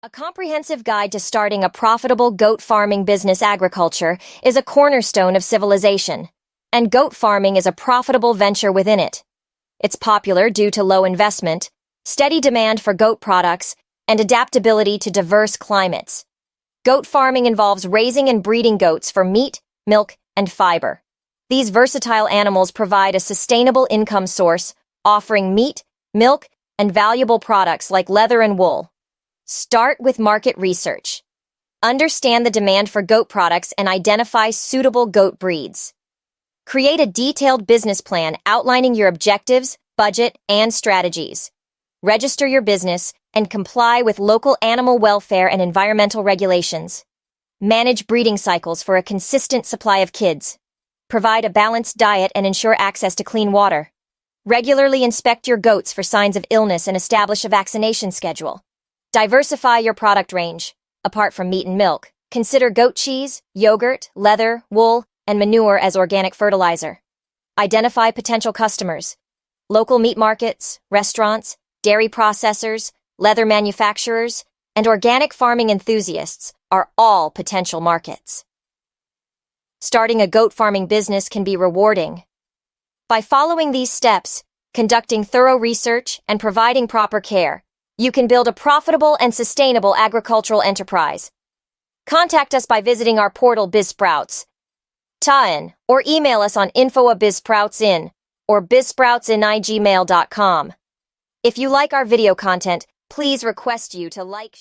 A comprehensive guide to starting a profitable goat farming business. Agriculture is a cornerstone of civilization, and goat farming is a profitable venture within it. It's popular due to low investment, steady demand for goat products, and adaptability to diverse climates. Goat farming involves raising and breeding goats for meat, milk, and fiber. These versatile animals provide a sustainable income source, offering meat, milk, and valuable products like leather and wool. Start with market research. Understand the demand for goat products and identify suitable goat breeds. Create a detailed business plan outlining your objectives, budget, and strategies. Register your business and comply with local animal welfare and environmental regulations. Manage breeding cycles for a consistent supply of kids. Provide a balanced diet and ensure access to clean water. Regularly inspect your goats for signs of illness and establish a vaccination schedule. Diversify your product range. Apart from meat and milk, consider goat cheese, yogurt, leather, wool, and manure as organic fertilizer. Identify potential customers. Local meat markets, restaurants, dairy processors, leather manufacturers, and organic farming enthusiasts are all potential markets. Starting a goat farming business can be rewarding. By following these steps, conducting thorough research, and providing proper care, you can build a profitable and sustainable agricultural enterprise. Contact us by visiting our portal BizSprouts.in or email us on info@bizsproutsin or bizsproutsin@gmail.com. If you like our video content, please request you to like,